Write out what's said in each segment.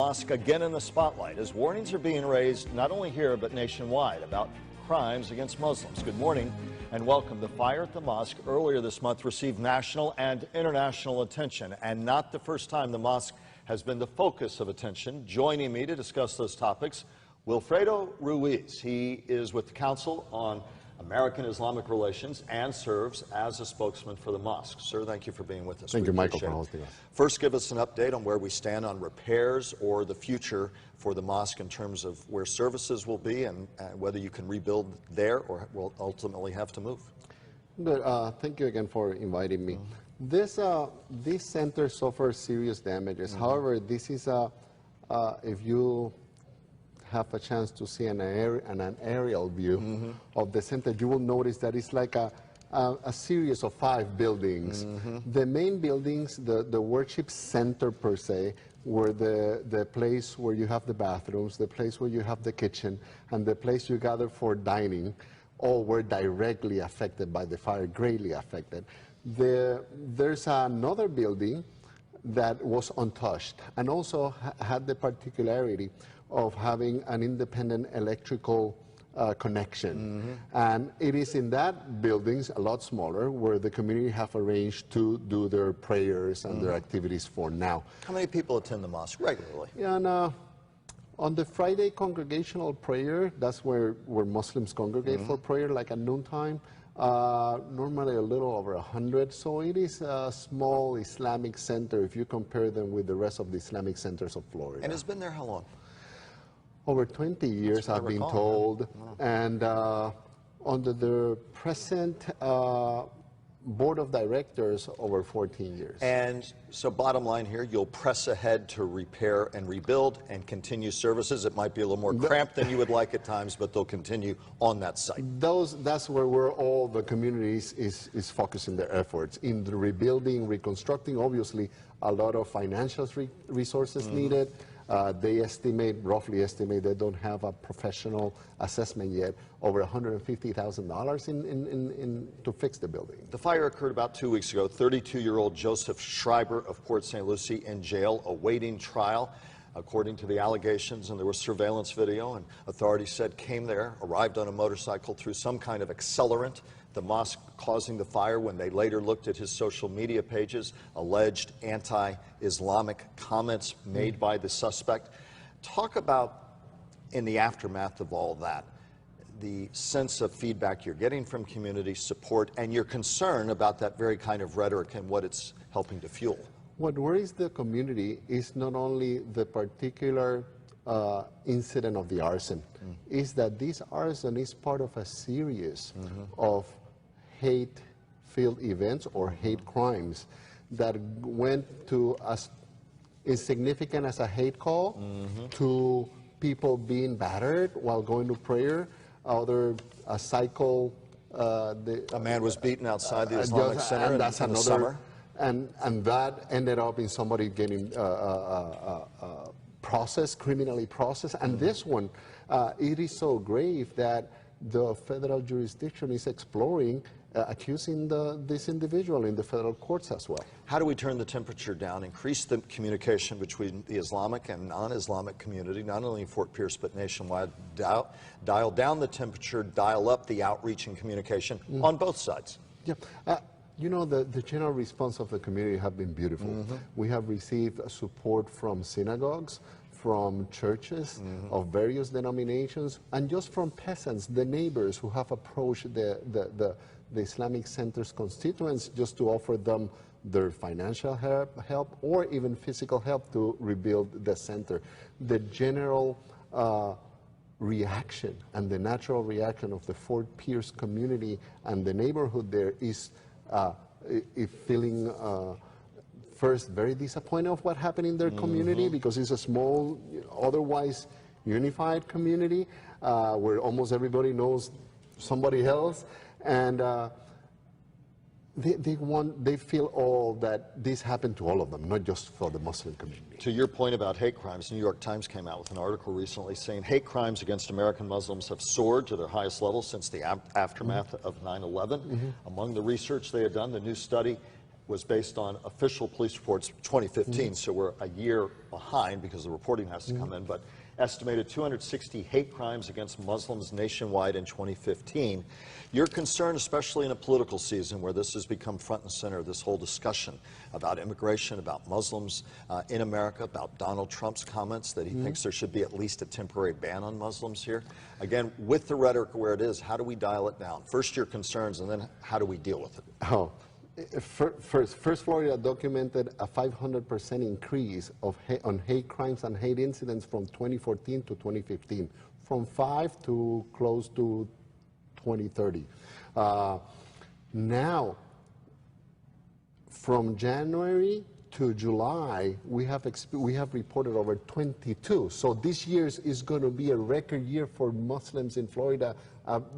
Mosque again in the spotlight as warnings are being raised not only here but nationwide about crimes against Muslims. Good morning and welcome. The fire at the mosque earlier this month received national and international attention, and not the first time the mosque has been the focus of attention. Joining me to discuss those topics, Wilfredo Ruiz. He is with the Council on American Islamic Relations and serves as a spokesman for the mosque. Sir, thank you for being with us. Thank you, Michael, for hosting us. First, give us an update on where we stand on repairs or the future for the mosque in terms of where services will be and whether you can rebuild there or will ultimately have to move. Good. Thank you again for inviting me. This center suffers serious damages. However, this is if you have a chance to see an aerial view of the center, you will notice that it's like a series of 5 buildings. The main buildings, the worship center per se, were the place where you have the bathrooms, the place where you have the kitchen, and the place you gather for dining, all were directly affected by the fire, greatly affected. There's another building that was untouched and also had the particularity of having an independent electrical connection. And it is in that buildings, a lot smaller, where the community have arranged to do their prayers and their activities for now. How many people attend the mosque regularly? Yeah, and on the Friday congregational prayer, that's where Muslims congregate for prayer, like at noontime, normally a little over 100. So it is a small Islamic center if you compare them with the rest of the Islamic centers of Florida. And it's been there how long? Over 20 years, I've been told, and under the present board of directors, over 14 years. And so bottom line here, you'll press ahead to repair and rebuild and continue services. It might be a little more cramped than you would like at times, but they'll continue on that site. That's where all the communities is focusing their efforts, in the rebuilding, reconstructing. Obviously, a lot of financial resources needed. They roughly estimate, they don't have a professional assessment yet, over $150,000 to fix the building. The fire occurred about 2 weeks ago. 32-year-old Joseph Schreiber of Port St. Lucie in jail, awaiting trial, according to the allegations, and there was surveillance video, and authorities said came there, arrived on a motorcycle through some kind of accelerant, the mosque causing the fire. When they later looked at his social media pages, alleged anti-Islamic comments made by the suspect. Talk about, in the aftermath of all that, the sense of feedback you're getting from community support and your concern about that very kind of rhetoric and what it's helping to fuel. What worries the community is not only the particular incident of the arson, is that this arson is part of a series of hate-filled events or hate crimes that went to as insignificant as a hate call to people being battered while going to prayer, a man was beaten outside the Islamic Center in the summer. And that ended up in somebody getting criminally processed. And this one, it is so grave that the federal jurisdiction is exploring accusing this individual in the federal courts as well. How do we turn the temperature down, increase the communication between the Islamic and non-Islamic community, not only in Fort Pierce but nationwide, dial down the temperature, dial up the outreach and communication on both sides? Yeah. You know, the general response of the community have been beautiful. We have received support from synagogues, from churches of various denominations, and just from peasants, the neighbors who have approached the Islamic Center's constituents just to offer them their financial help or even physical help to rebuild the center. The general reaction and the natural reaction of the Fort Pierce community and the neighborhood there is feeling first very disappointed of what happened in their community, because it's a small, otherwise unified community where almost everybody knows somebody else, and they feel all that this happened to all of them, not just for the Muslim community. To your point about hate crimes, New York Times came out with an article recently saying hate crimes against American Muslims have soared to their highest level since the aftermath of 9/11. Among the research they had done, the new study was based on official police reports 2015, so we're a year behind because the reporting has to come in, but estimated 260 hate crimes against Muslims nationwide in 2015. Your concern, especially in a political season where this has become front and center, this whole discussion about immigration, about Muslims in America, about Donald Trump's comments that he thinks there should be at least a temporary ban on Muslims here. Again, with the rhetoric where it is, how do we dial it down? First, your concerns, and then how do we deal with it? Oh. First, Florida documented a 500% increase on hate crimes and hate incidents from 2014 to 2015, from 5 to close to 2030. Now, from January to July, we have reported over 22. So this year is going to be a record year for Muslims in Florida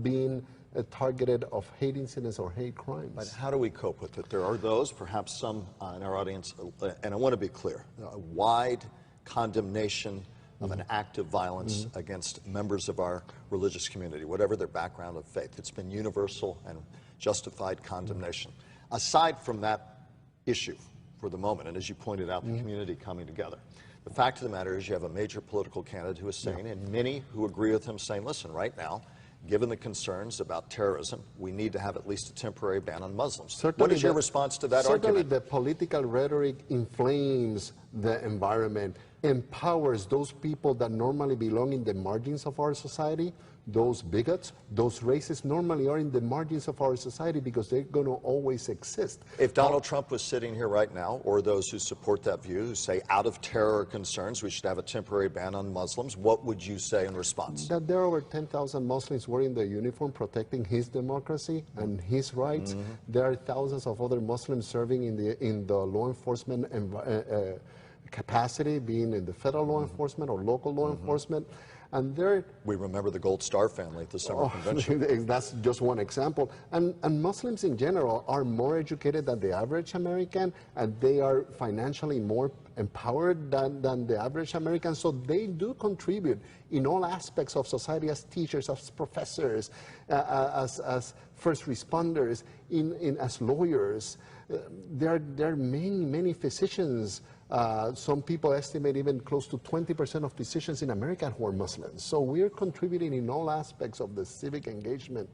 being targeted of hate incidents or hate crimes. But how do we cope with it? There are those, perhaps some in our audience, and I want to be clear, a wide condemnation of an act of violence against members of our religious community, whatever their background of faith. It's been universal and justified condemnation. Aside from that issue for the moment, and as you pointed out, the community coming together, the fact of the matter is you have a major political candidate who is saying, and many who agree with him saying, listen, right now, given the concerns about terrorism, we need to have at least a temporary ban on Muslims. Certainly what is your response to that certainly argument? The political rhetoric inflames the environment, empowers those people that normally belong in the margins of our society. Those bigots, those racists normally are in the margins of our society because they're going to always exist. If Donald Trump was sitting here right now, or those who support that view, who say out of terror concerns we should have a temporary ban on Muslims, what would you say in response? That there are over 10,000 Muslims wearing the uniform protecting his democracy and his rights. There are thousands of other Muslims serving in the law enforcement capacity, being in the federal law enforcement or local law enforcement. And we remember the Gold Star family at the summer convention. That's just one example. And Muslims in general are more educated than the average American, and they are financially more empowered than the average American. So they do contribute in all aspects of society, as teachers, as professors, as first responders, as lawyers. There are many physicians. Some people estimate even close to 20% of physicians in America who are Muslims. So we're contributing in all aspects of the civic engagement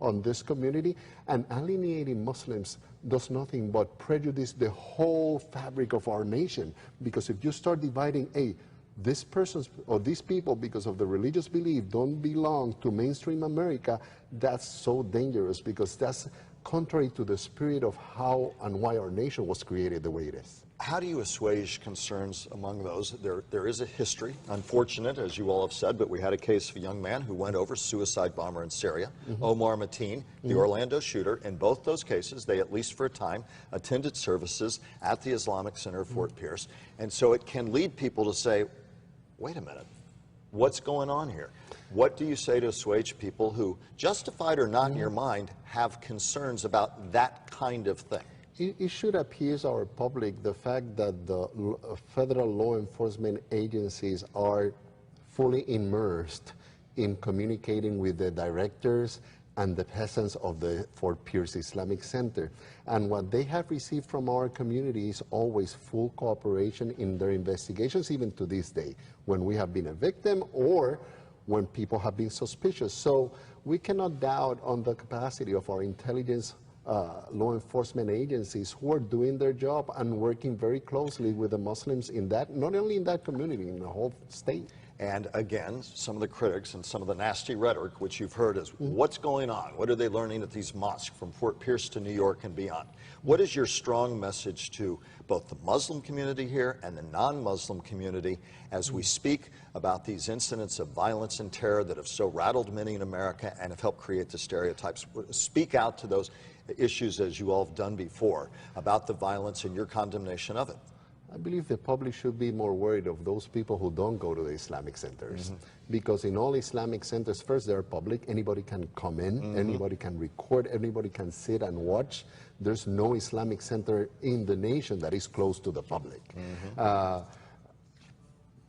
on this community, and alienating Muslims does nothing but prejudice the whole fabric of our nation. Because if you start dividing, hey, this person's or these people, because of the religious belief, don't belong to mainstream America, that's so dangerous, because that's contrary to the spirit of how and why our nation was created the way it is. How do you assuage concerns among those? There is a history, unfortunate, as you all have said, but we had a case of a young man who went over, suicide bomber in Syria, Omar Mateen, the Orlando shooter. In both those cases, they, at least for a time, attended services at the Islamic Center of Fort Pierce. And so it can lead people to say, wait a minute, what's going on here? What do you say to assuage people who, justified or not in your mind, have concerns about that kind of thing? It should appease our public the fact that the federal law enforcement agencies are fully immersed in communicating with the directors and the peasants of the Fort Pierce Islamic Center. And what they have received from our community is always full cooperation in their investigations, even to this day, when we have been a victim or when people have been suspicious. So we cannot doubt on the capacity of our intelligence law enforcement agencies who are doing their job and working very closely with the Muslims in that, not only in that community, in the whole state. And again, some of the critics and some of the nasty rhetoric, which you've heard, is what's going on? What are they learning at these mosques from Fort Pierce to New York and beyond? What is your strong message to both the Muslim community here and the non-Muslim community as we speak about these incidents of violence and terror that have so rattled many in America and have helped create the stereotypes? Speak out to those issues, as you all have done before, about the violence and your condemnation of it. I believe the public should be more worried of those people who don't go to the Islamic centers. Because in all Islamic centers, first, they're public. Anybody can come in, anybody can record, anybody can sit and watch. There's no Islamic center in the nation that is closed to the public.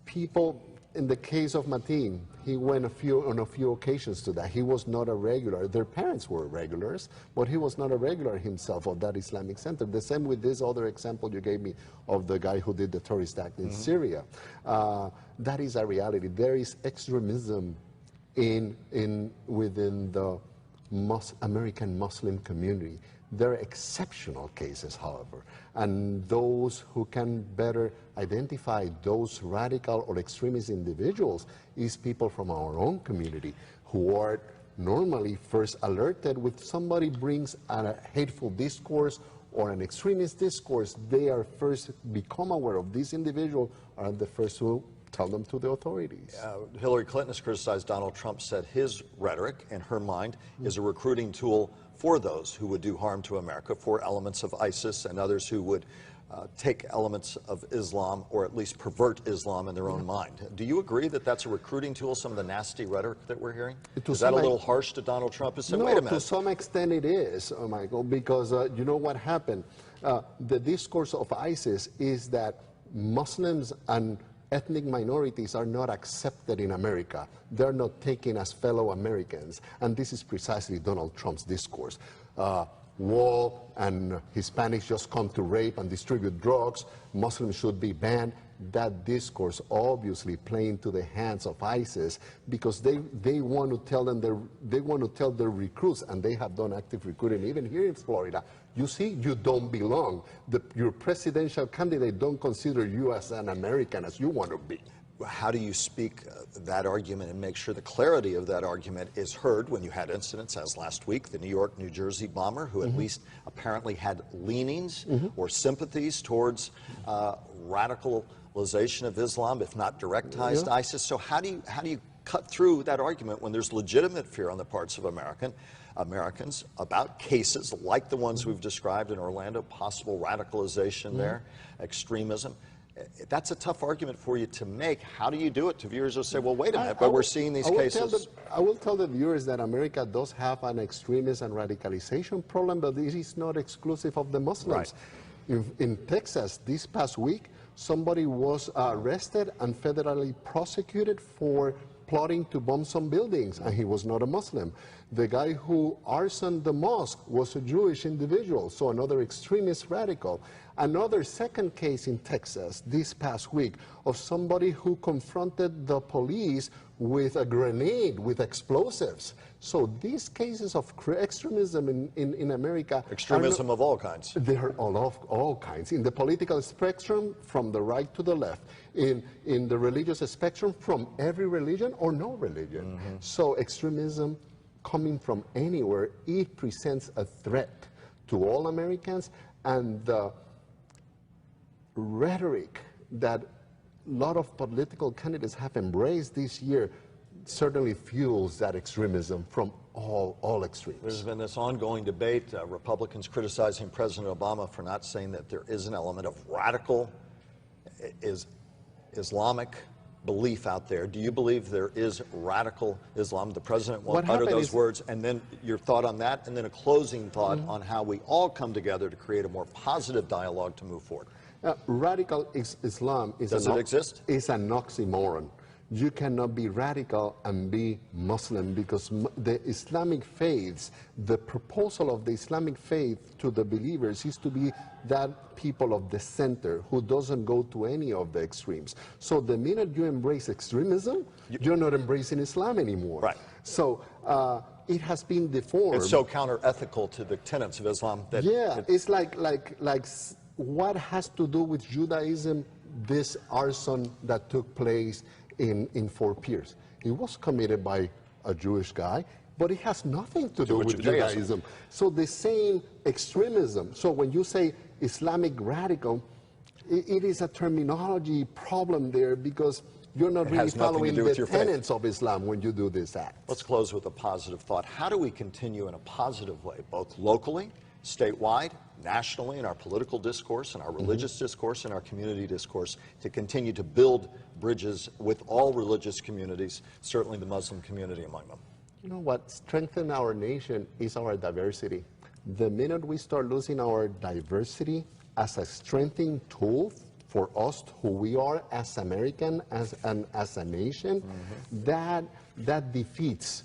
People in the case of Mateen, he went on a few occasions to that. He was not a regular. Their parents were regulars, but he was not a regular himself of that Islamic center. The same with this other example you gave me of the guy who did the terrorist act in Syria. That is a reality. There is extremism within the American Muslim community. There are exceptional cases, however, and those who can better identify those radical or extremist individuals is people from our own community who are normally first alerted when somebody brings a hateful discourse or an extremist discourse. They are first become aware of this individual, are the first to tell them to the authorities. Hillary Clinton has criticized Donald Trump, said his rhetoric, in her mind, is a recruiting tool for those who would do harm to America, for elements of ISIS and others who would take elements of Islam or at least pervert Islam in their own mind. Do you agree that that's a recruiting tool, some of the nasty rhetoric that we're hearing? Is that a little harsh to Donald Trump? To say, no, wait a minute. to some extent it is, Michael, because you know what happened? The discourse of ISIS is that Muslims and ethnic minorities are not accepted in America. They're not taken as fellow Americans. And this is precisely Donald Trump's discourse. Wall and Hispanics just come to rape and distribute drugs. Muslims should be banned. That discourse obviously playing to the hands of ISIS because they want to tell them they want to tell their recruits, and they have done active recruiting even here in Florida. You see, you don't belong. Your presidential candidate don't consider you as an American as you want to be. How do you speak that argument and make sure the clarity of that argument is heard when you had incidents, as last week, the New York, New Jersey bomber, who at least apparently had leanings or sympathies towards radicalization of Islam, if not direct ties to ISIS? So how do you cut through that argument when there's legitimate fear on the parts of Americans about cases like the ones we've described in Orlando, possible radicalization there, extremism? That's a tough argument for you to make. How do you do it to viewers who say, well, wait a minute, but we're seeing these cases? I will tell the viewers that America does have an extremist and radicalization problem, but it is not exclusive of the Muslims. Right. In Texas, this past week, somebody was arrested and federally prosecuted for plotting to bomb some buildings, and he was not a Muslim. The guy who arsoned the mosque was a Jewish individual, so another extremist radical. Another second case in Texas this past week of somebody who confronted the police with a grenade, with explosives. So these cases of extremism in America... Extremism of all kinds. They're all kinds. In the political spectrum, from the right to the left. In the religious spectrum, from every religion or no religion. So extremism coming from anywhere, it presents a threat to all Americans, and the rhetoric that a lot of political candidates have embraced this year certainly fuels that extremism from all extremes. There's been this ongoing debate, Republicans criticizing President Obama for not saying that there is an element of radical Islamic belief out there. Do you believe there is radical Islam? The president won't utter those words. And then your thought on that, and then a closing thought on how we all come together to create a more positive dialogue to move forward. Radical Islam is Does it exist? Is an oxymoron. You cannot be radical and be Muslim, because the Islamic faiths, the proposal of the Islamic faith to the believers is to be that people of the center who doesn't go to any of the extremes. So the minute you embrace extremism, you're not embracing Islam anymore. Right. So it has been deformed. It's so counter-ethical to the tenets of Islam that... Yeah, it's like what has to do with Judaism, this arson that took place in Fort Pierce? It was committed by a Jewish guy, but it has nothing to do with Judaism. So the same extremism. So when you say Islamic radical, it is a terminology problem there, because you're not really following the tenets of Islam when you do this act. Let's close with a positive thought. How do we continue in a positive way, both locally, statewide, nationally, in our political discourse, in our religious discourse, in our community discourse, to continue to build bridges with all religious communities, certainly the Muslim community among them? You know what strengthens our nation is our diversity. The minute we start losing our diversity as a strengthening tool for us, who we are as American, as a nation, that defeats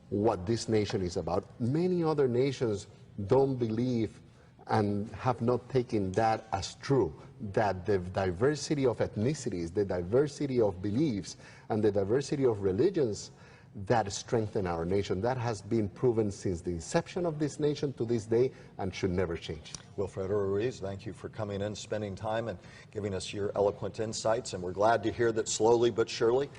what this nation is about. Many other nations don't believe and have not taken that as true, that the diversity of ethnicities, the diversity of beliefs, and the diversity of religions that strengthen our nation. That has been proven since the inception of this nation to this day and should never change. Wilfredo Ruiz, thank you for coming in, spending time, and giving us your eloquent insights. And we're glad to hear that slowly but surely,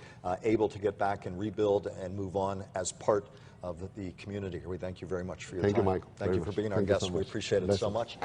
able to get back and rebuild and move on as part of the community. We thank you very much for your time. Thank you, Michael. Thank you for being our guest. We appreciate it so much.